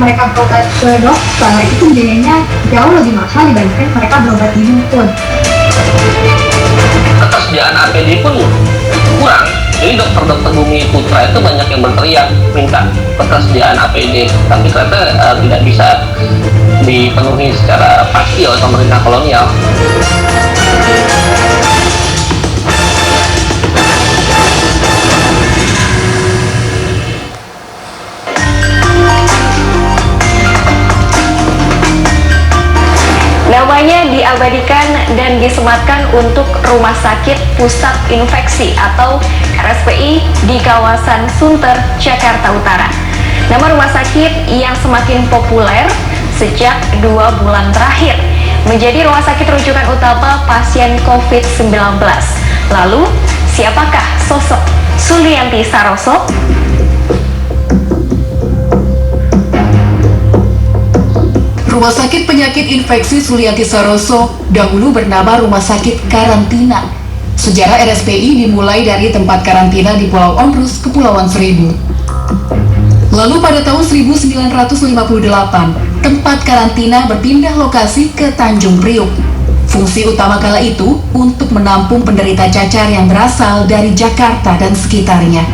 mereka berobat ke dokter itu biayanya jauh lebih mahal dibandingkan mereka berobat di dukun. Ketersediaan APD pun kurang. Jadi dokter-dokter Bumi Putra itu banyak yang berteriak minta ketersediaan APD, tapi ternyata tidak bisa dipenuhi secara pasti oleh pemerintah kolonial. Namanya diabadikan dan disematkan untuk Rumah Sakit Pusat Infeksi atau RSPI di kawasan Sunter, Jakarta Utara. Nama rumah sakit yang semakin populer sejak 2 bulan terakhir menjadi rumah sakit rujukan utama pasien COVID-19. Lalu, siapakah sosok Sulianti Saroso? Rumah Sakit Penyakit Infeksi Sulianti Saroso dahulu bernama Rumah Sakit Karantina. Sejarah RSPI dimulai dari tempat karantina di Pulau Onrus, Kepulauan Seribu. Lalu pada tahun 1958, tempat karantina berpindah lokasi ke Tanjung Priuk. Fungsi utama kala itu untuk menampung penderita cacar yang berasal dari Jakarta dan sekitarnya.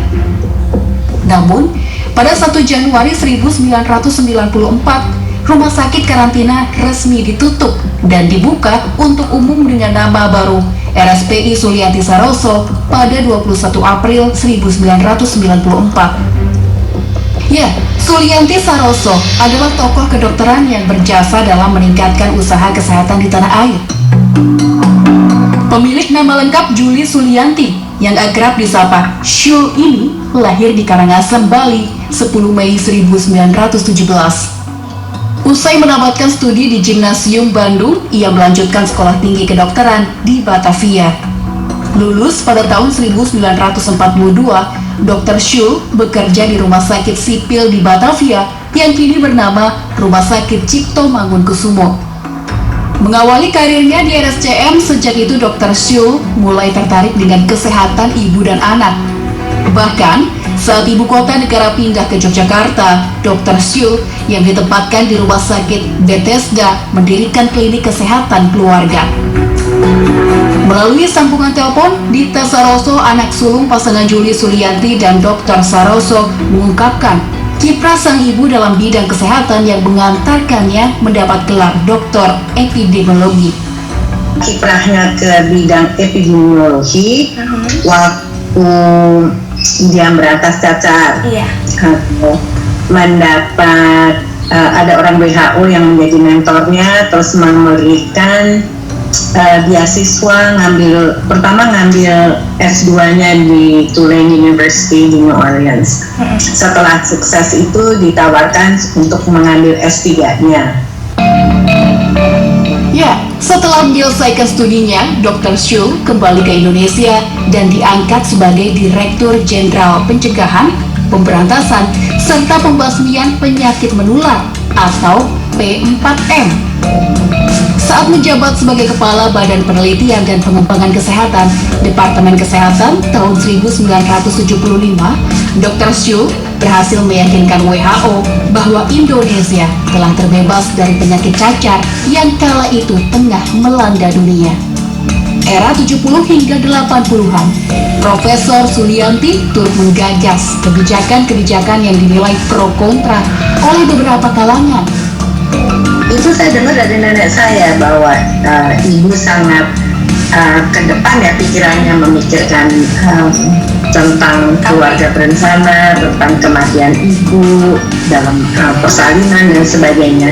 Namun, pada 1 Januari 1994, Rumah Sakit Karantina resmi ditutup dan dibuka untuk umum dengan nama baru RSPI Sulianti Saroso pada 21 April 1994. Ya, Sulianti Saroso adalah tokoh kedokteran yang berjasa dalam meningkatkan usaha kesehatan di tanah air. Pemilik nama lengkap Juli Sulianti yang akrab disapa Syul ini lahir di Karangasem, Bali, 10 Mei 1917. Usai menamatkan studi di Gimnasium Bandung, ia melanjutkan sekolah tinggi kedokteran di Batavia. Lulus pada tahun 1942, Dr. Syul bekerja di Rumah Sakit Sipil di Batavia yang kini bernama Rumah Sakit Cipto Mangunkusumo. Mengawali karirnya di RSCM, sejak itu Dr. Syul mulai tertarik dengan kesehatan ibu dan anak. Bahkan, saat ibu kota negara pindah ke Yogyakarta, Dr. Syul yang ditempatkan di Rumah Sakit Bethesda mendirikan klinik kesehatan keluarga. Melalui sambungan telepon, Dita Saroso, anak sulung pasangan Juli Sulianti dan Dr. Saroso, mengungkapkan kiprah sang ibu dalam bidang kesehatan yang mengantarkannya mendapat gelar doktor epidemiologi. Kiprahnya ke bidang epidemiologi waktu dia beratas cacar, mendapat ada orang WHO yang menjadi mentornya, terus memberikan beasiswa pertama ngambil S2-nya di Tulane University di New Orleans. Setelah sukses itu ditawarkan untuk mengambil S3-nya. Ya, setelah menyelesaikan studinya, Dr. Syul kembali ke Indonesia dan diangkat sebagai Direktur Jenderal Pencegahan, Pemberantasan, serta Pembasmian Penyakit Menular atau P4M. Saat menjabat sebagai Kepala Badan Penelitian dan Pengembangan Kesehatan, Departemen Kesehatan tahun 1975, Dr. Syul berhasil meyakinkan WHO bahwa Indonesia telah terbebas dari penyakit cacar yang kala itu tengah melanda dunia. Era 70 hingga 80-an, Profesor Sulianti turut menggagas kebijakan-kebijakan yang dinilai pro kontra oleh beberapa kalangan. Itu saya dengar dari nenek saya bahwa ibu sangat ke depan ya pikirannya, memikirkan tentang keluarga berencana, tentang kematian ibu dalam persalinan dan sebagainya.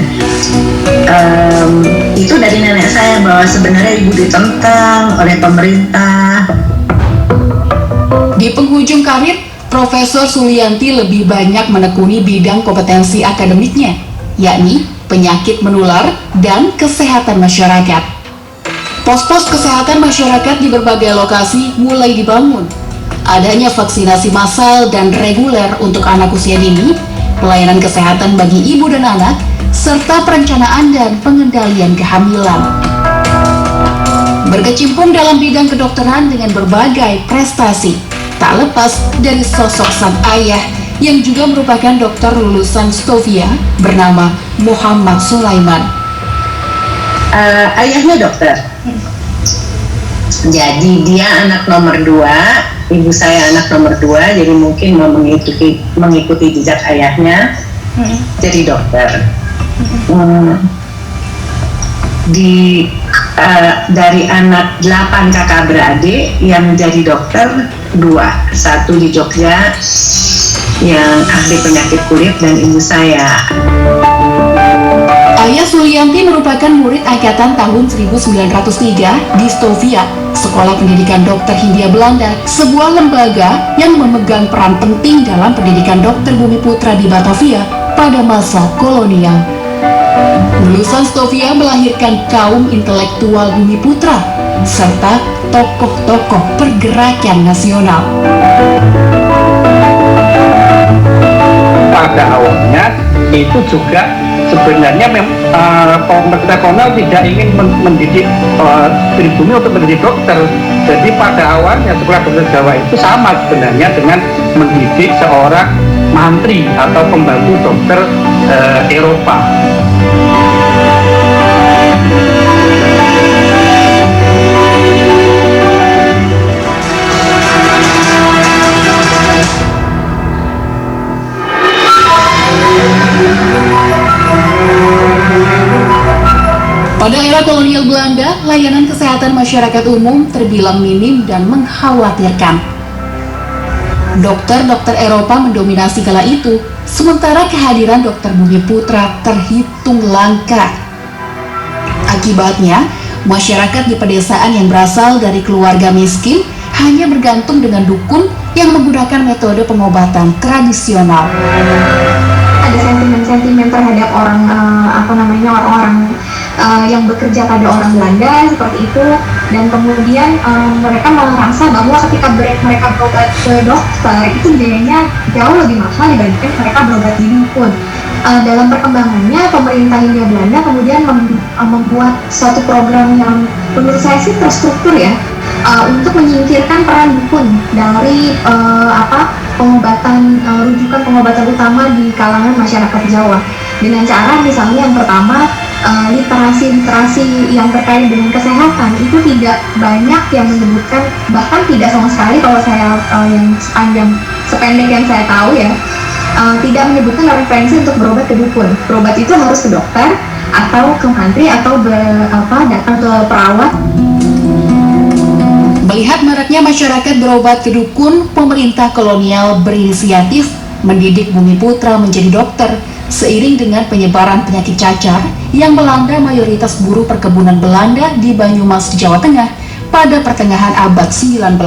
Itu dari nenek saya bahwa sebenarnya ibu ditentang oleh pemerintah. Di penghujung karir, Profesor Sulianti lebih banyak menekuni bidang kompetensi akademiknya, yakni penyakit menular dan kesehatan masyarakat. Pos-pos kesehatan masyarakat di berbagai lokasi mulai dibangun. Adanya vaksinasi massal dan reguler untuk anak usia dini, pelayanan kesehatan bagi ibu dan anak, serta perencanaan dan pengendalian kehamilan. Berkecimpung dalam bidang kedokteran dengan berbagai prestasi, tak lepas dari sosok sang ayah yang juga merupakan dokter lulusan Stovia bernama Muhammad Sulaiman. Ayahnya dokter. Jadi dia anak nomor 2, ibu saya anak nomor 2, jadi mungkin mau mengikuti jejak ayahnya, jadi dokter. Dari anak 8 kakak beradik yang menjadi dokter 2, satu di Jogja yang ahli penyakit kulit dan ibu saya. Ayah Sulianti merupakan murid angkatan tahun 1903 di Stovia, Sekolah Pendidikan Dokter Hindia Belanda, sebuah lembaga yang memegang peran penting dalam pendidikan dokter Bumi Putra di Batavia pada masa kolonial. Lulusan Stovia melahirkan kaum intelektual Bumi Putra serta tokoh-tokoh pergerakan nasional. Pada awalnya itu juga sebenarnya pemerintah kolonial tidak ingin mendidik pribumi untuk mendidik dokter. Jadi pada awalnya sekolah dokter Jawa itu sama sebenarnya dengan mendidik seorang mantri atau pembantu dokter Eropa. Pada era kolonial Belanda, layanan kesehatan masyarakat umum terbilang minim dan mengkhawatirkan. Dokter-dokter Eropa mendominasi kala itu, sementara kehadiran dokter Bumi Putra terhitung langka. Akibatnya, masyarakat di pedesaan yang berasal dari keluarga miskin hanya bergantung dengan dukun yang menggunakan metode pengobatan tradisional. Ada sentimen-sentimen terhadap orang-orang yang bekerja pada orang Belanda seperti itu, dan kemudian mereka merasa bahwa ketika mereka berobat ke dokter itu biayanya jauh lebih mahal dibandingkan mereka berobat di dukun. Dalam perkembangannya, pemerintah Hindia Belanda kemudian membuat suatu program yang menurut saya sih terstruktur ya, untuk menyingkirkan peran dukun dari rujukan pengobatan utama di kalangan masyarakat Jawa, dengan cara misalnya yang pertama, literasi yang terkait dengan kesehatan itu tidak banyak yang menyebutkan, bahkan tidak sama sekali kalau saya yang sependek yang saya tahu ya, tidak menyebutkan referensi untuk berobat ke dukun. Berobat itu harus ke dokter atau ke mantri atau datang ke perawat. Melihat maraknya masyarakat berobat ke dukun, pemerintah kolonial berinisiatif mendidik Bumi Putra menjadi dokter seiring dengan penyebaran penyakit cacar yang melanda mayoritas buruh perkebunan Belanda di Banyumas, Jawa Tengah pada pertengahan abad 19.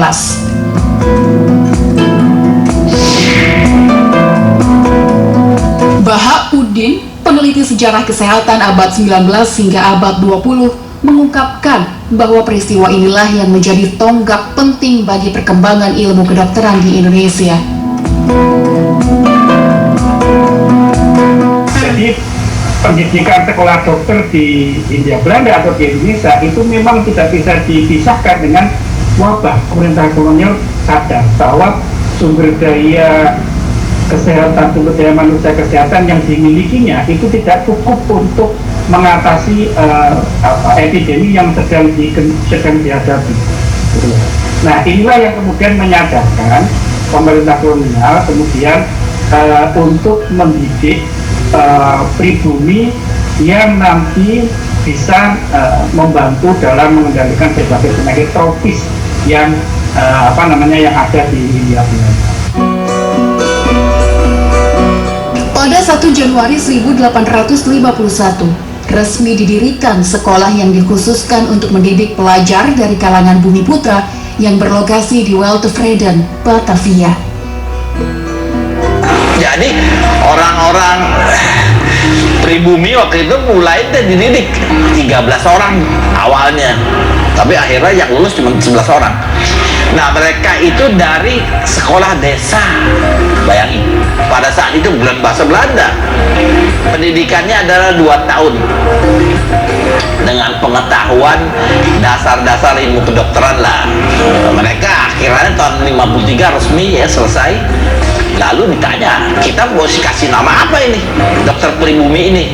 Bahauddin, peneliti sejarah kesehatan abad 19 hingga abad 20, mengungkapkan bahwa peristiwa inilah yang menjadi tonggak penting bagi perkembangan ilmu kedokteran di Indonesia. Jadi pendidikan sekolah dokter di Hindia Belanda atau di Indonesia itu memang tidak bisa dipisahkan dengan wabah. Pemerintah kolonial sadar bahwa sumber daya kesehatan, sumber daya manusia kesehatan yang dimilikinya itu tidak cukup untuk mengatasi epidemi yang sedang dihadapi. Nah, inilah yang kemudian menyadarkan pemerintah kolonial kemudian untuk mendidik pribumi yang nanti bisa membantu dalam mengendalikan berbagai penyakit tropis yang yang ada di Hindia Belanda. Pada 1 Januari 1851, resmi didirikan sekolah yang dikhususkan untuk mendidik pelajar dari kalangan Bumi Putra yang berlokasi di Weltevreden, Batavia. Jadi orang-orang pribumi waktu itu mulai dididik 13 orang awalnya, tapi akhirnya yang lulus cuma 11 orang. Nah, mereka itu dari sekolah desa. Bayangin, pada saat itu bukan bahasa Belanda. Pendidikannya adalah 2 tahun dengan pengetahuan dasar-dasar ilmu kedokteran lah. Mereka akhirnya tahun 53 resmi ya selesai. Lalu ditanya, kita mau kasih nama apa ini? Dokter pribumi ini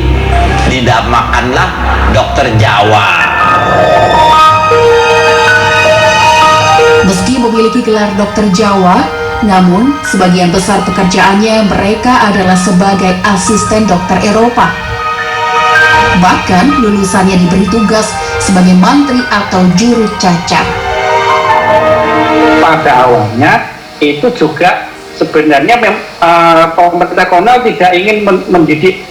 dinamakanlah dokter Jawa. Meski memiliki gelar dokter Jawa, namun sebagian besar pekerjaannya mereka adalah sebagai asisten dokter Eropa. Bahkan lulusannya diberi tugas sebagai mantri atau juru cacar. Pada awalnya itu juga sebenarnya pemerintah kolonial tidak ingin mendidik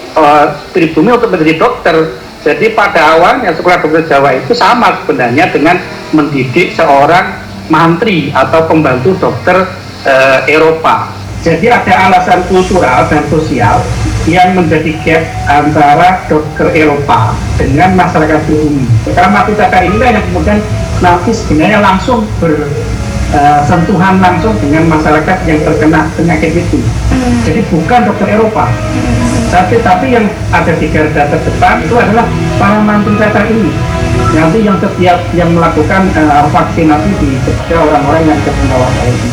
pribumi untuk menjadi dokter. Jadi pada awalnya sekolah dokter Jawa itu sama sebenarnya dengan mendidik seorang mantri atau pembantu dokter Eropa. Jadi ada alasan kultural dan sosial yang menjadi gap antara dokter Eropa dengan masyarakat pribumi. Karena pitaka inilah yang kemudian nanti sebenarnya langsung bersentuhan langsung dengan masyarakat yang terkena penyakit itu. Jadi bukan dokter Eropa, tapi yang ada di garda terdepan itu adalah para mantri cacar ini. Nanti yang setiap yang melakukan vaksinasi di kepada orang-orang yang terkena wabah ini.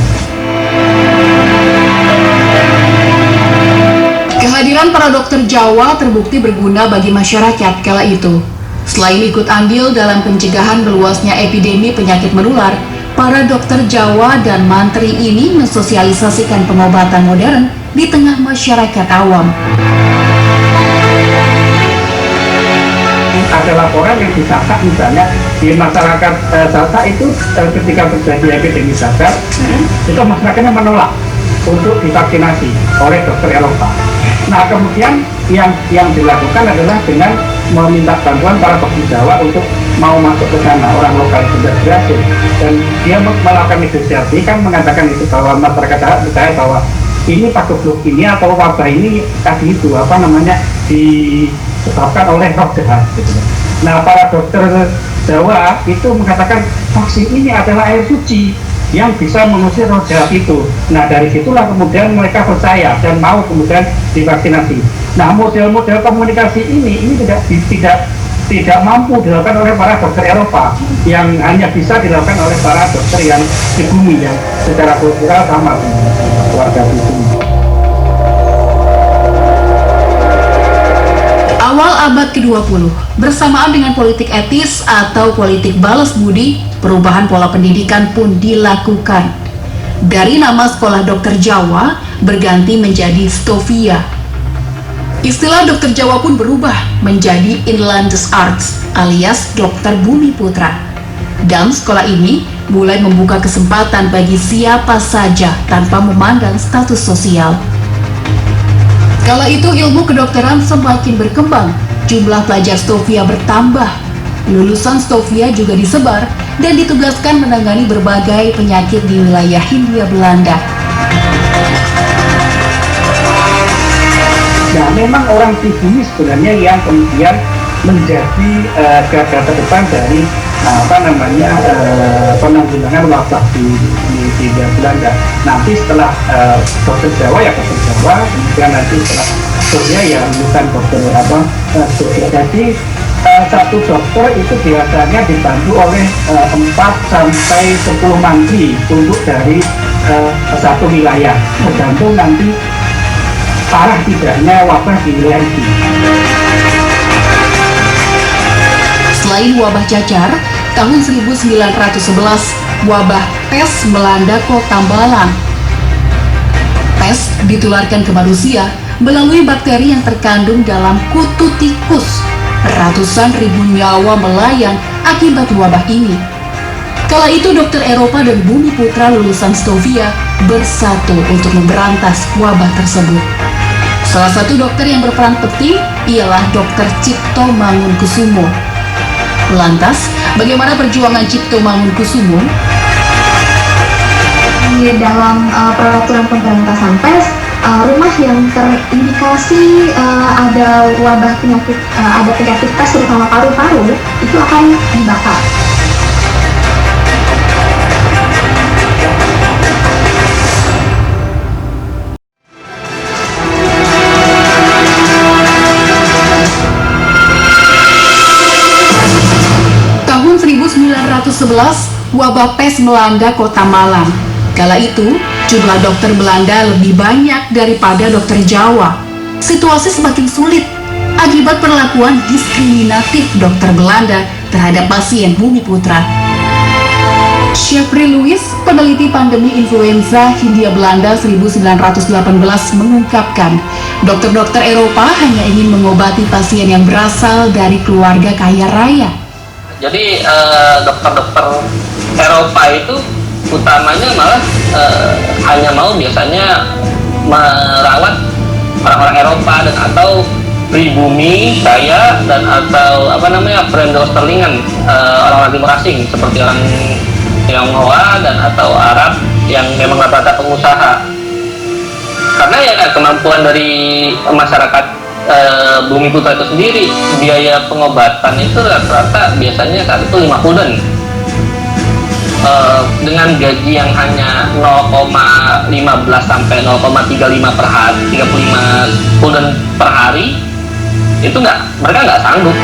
Kehadiran para dokter Jawa terbukti berguna bagi masyarakat kala itu. Selain ikut andil dalam pencegahan meluasnya epidemi penyakit menular, para dokter Jawa dan mantri ini mensosialisasikan pengobatan modern di tengah masyarakat awam. Ada laporan yang di Sasak misalnya di masyarakat Sasak itu ketika terjadi epidemi cacar, itu masyarakatnya menolak untuk divaksinasi oleh dokter Eropa. Nah kemudian yang dilakukan adalah dengan meminta bantuan para dokter Jawa untuk mau masuk ke sana. Orang lokal sudah berhasil dan dia melakukan negosiasi, kan mengatakan itu bahwa masyarakat Jawa percaya bahwa ini patolog ini atau wabah ini tadi itu disebabkan oleh roh jahat gitu. Nah para dokter Jawa itu mengatakan vaksin ini adalah air suci yang bisa mengusir roh jahat itu. Nah dari situlah kemudian mereka percaya dan mau kemudian divaksinasi. Nah model-model komunikasi ini tidak mampu dilakukan oleh para dokter Eropa, yang hanya bisa dilakukan oleh para dokter yang di bumi yang secara kultural sama keluarga pribumi. Awal abad ke-20, bersamaan dengan politik etis atau politik balas budi, perubahan pola pendidikan pun dilakukan. Dari nama sekolah dokter Jawa berganti menjadi Stovia. Istilah dokter Jawa pun berubah menjadi Inlandus Arts alias Dokter Bumi Putra. Dan sekolah ini mulai membuka kesempatan bagi siapa saja tanpa memandang status sosial. Kala itu ilmu kedokteran semakin berkembang, jumlah pelajar Stovia bertambah. Lulusan Stovia juga disebar dan ditugaskan menangani berbagai penyakit di wilayah Hindia Belanda. Nah, memang orang pribumi sebenarnya yang kemudian menjadi garda terdepan dari penanggulangan wabah di Hindia Belanda. Nanti setelah dokter Jawa ya dokter Jawa, kemudian nanti setelah Stovia ya lulusan dokter Stovia. Jadi satu dokter itu biasanya dibantu oleh 4 sampai 10 mantri untuk dari satu wilayah, tergantung nanti parah tidaknya wabah di wilayah itu. Selain wabah cacar, tahun 1911 wabah pes melanda kota Malang. Pes ditularkan ke manusia melalui bakteri yang terkandung dalam kutu tikus. Ratusan ribu nyawa melayang akibat wabah ini. Kala itu dokter Eropa dan Bumi Putra lulusan Stovia bersatu untuk memberantas wabah tersebut. Salah satu dokter yang berperan penting ialah Dr. Cipto Mangunkusumo. Lantas, bagaimana perjuangan Cipto Mangunkusumo? Di dalam peraturan pemberantasan pes, rumah yang terindikasi ada wabah penyakit, ada penyakit pes terutama paru-paru, itu akan dibakar. Tahun 1911, wabah pes melanda kota Malang. Kala itu, Jumlah dokter Belanda lebih banyak daripada dokter Jawa. Situasi semakin sulit akibat perlakuan diskriminatif dokter Belanda terhadap pasien Bumi Putra. Jeffrey Lewis, peneliti pandemi influenza Hindia Belanda 1918 mengungkapkan, dokter-dokter Eropa hanya ingin mengobati pasien yang berasal dari keluarga kaya raya. Jadi dokter-dokter Eropa itu utamanya malah hanya mau biasanya merawat orang-orang Eropa dan atau pribumi kaya dan atau Brandausterlingen, orang-orang timur asing seperti orang Tionghoa dan atau Arab yang memang rata-rata pengusaha. Karena ya kemampuan dari masyarakat Bumi Putra itu sendiri, biaya pengobatan itu rata-rata biasanya saat itu 5 gulden. Dengan gaji yang hanya 0,15 sampai 0,35 per hari, 35 gulden per hari, itu mereka nggak sanggup.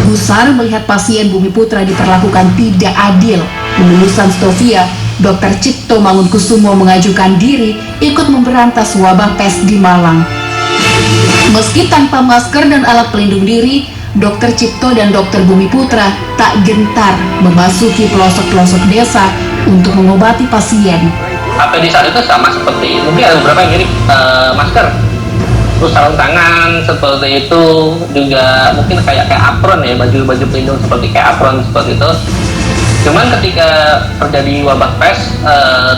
Gusar melihat pasien Bumi Putra diperlakukan tidak adil. Lulusan Stovia, Dr. Cipto Mangunkusumo mengajukan diri ikut memberantas wabah pes di Malang. Meski tanpa masker dan alat pelindung diri, Dr. Cipto dan Dr. Bumi Putra tak gentar memasuki pelosok-pelosok desa untuk mengobati pasien. APD saat itu sama seperti, mungkin ada beberapa yang mirip masker, terus sarung tangan seperti itu, juga mungkin kayak apron ya, baju pelindung seperti kayak apron seperti itu. Cuman ketika terjadi wabah pes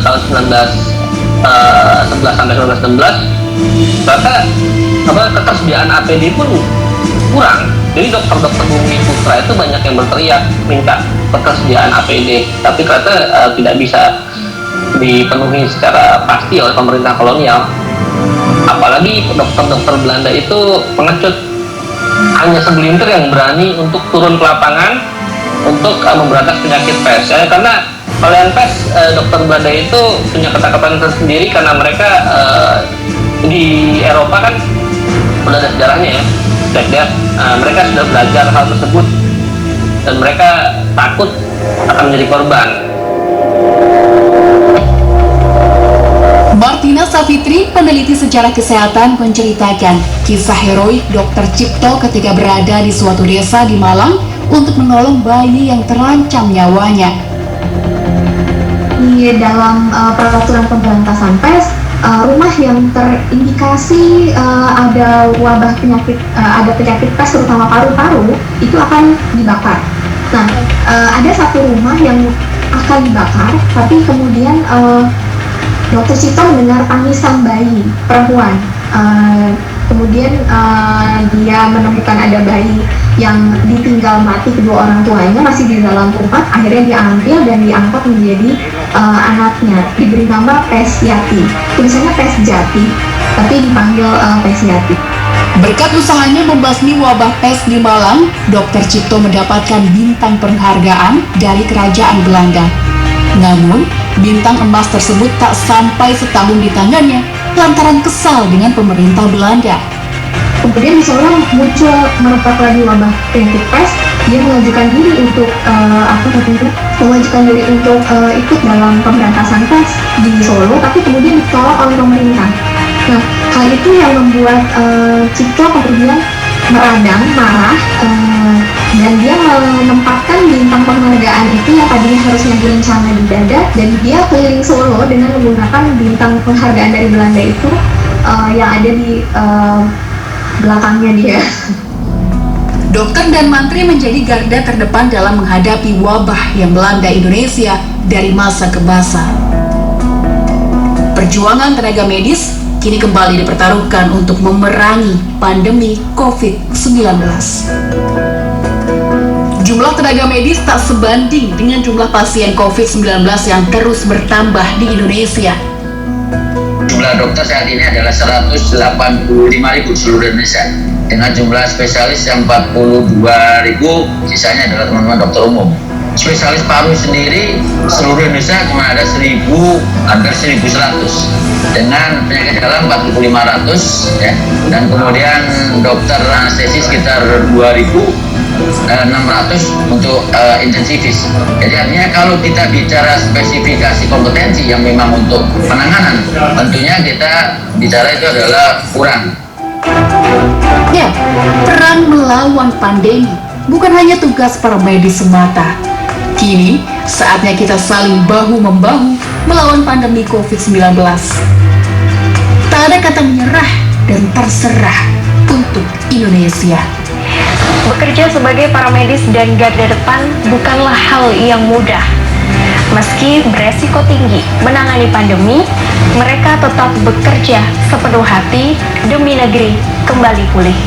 tahun 1911 sampai 1916, ternyata ketersediaan APD pun kurang. Jadi dokter-dokter Bumi Putra itu banyak yang berteriak minta ketersediaan APD, tapi ternyata tidak bisa dipenuhi secara pasti oleh pemerintah kolonial. Apalagi dokter-dokter Belanda itu pengecut, hanya segelintir yang berani untuk turun ke lapangan untuk memberantas penyakit pes. Karena kalian pes, dokter Belanda itu punya ketakutan tersendiri karena mereka di Eropa kan udah ada sejarahnya ya. Mereka sudah belajar hal tersebut dan mereka takut akan menjadi korban. Martina Savitri, peneliti sejarah kesehatan, menceritakan kisah heroik Dr. Cipto ketika berada di suatu desa di Malang untuk menolong bayi yang terancam nyawanya. Di dalam peraturan pemberantasan pes, rumah yang terindikasi ada wabah penyakit, ada penyakit pes terutama paru-paru, itu akan dibakar. Nah, ada satu rumah yang akan dibakar, tapi kemudian Dr. Cipto mendengar tangisan bayi perempuan. Kemudian dia menemukan ada bayi yang ditinggal mati kedua orang tuanya masih di dalam rumah. Akhirnya dia ambil dan diangkat menjadi anaknya, diberi nama Pes Yati. Tulisannya Pes Jati, tapi dipanggil Pes Yati. Berkat usahanya membasmi wabah pes di Malang, Dr. Cipto mendapatkan bintang penghargaan dari kerajaan Belanda. Namun, bintang emas tersebut tak sampai setahun di tangannya lantaran kesal dengan pemerintah Belanda. Kemudian di Solo muncul merebak lagi wabah penyakit pes. Dia mengajukan diri untuk ikut dalam pemberantasan pes di Solo, tapi kemudian ditolak oleh pemerintah. Nah, hal itu yang membuat Cipto kemudian meradang, marah, dan dia menempatkan bintang penghargaan itu yang tadinya harusnya direncana di dada, dan dia keliling Solo dengan menggunakan bintang penghargaan dari Belanda itu yang ada di belakangnya dia. Dokter dan mantri menjadi garda terdepan dalam menghadapi wabah yang melanda Indonesia dari masa ke masa. Perjuangan tenaga medis kini kembali dipertaruhkan untuk memerangi pandemi COVID-19. Jumlah tenaga medis tak sebanding dengan jumlah pasien COVID-19 yang terus bertambah di Indonesia. Jumlah dokter saat ini adalah 185.000 seluruh Indonesia, dengan jumlah spesialis yang 42.000, sisanya adalah teman-teman dokter umum. Spesialis paru sendiri seluruh Indonesia cuma ada hampir 1.100, dengan penyakit dalam 4.500 ya, dan kemudian dokter anestesi sekitar 2.000, 600 untuk intensivis. Jadi artinya kalau kita bicara spesifikasi kompetensi yang memang untuk penanganan, tentunya kita bicara itu adalah kurang. Ya, perang melawan pandemi bukan hanya tugas para medis semata. Kini, saatnya kita saling bahu-membahu melawan pandemi COVID-19. Tak ada kata menyerah dan terserah untuk Indonesia. Bekerja sebagai para medis dan garda depan bukanlah hal yang mudah. Meski beresiko tinggi menangani pandemi, mereka tetap bekerja sepenuh hati demi negeri kembali pulih.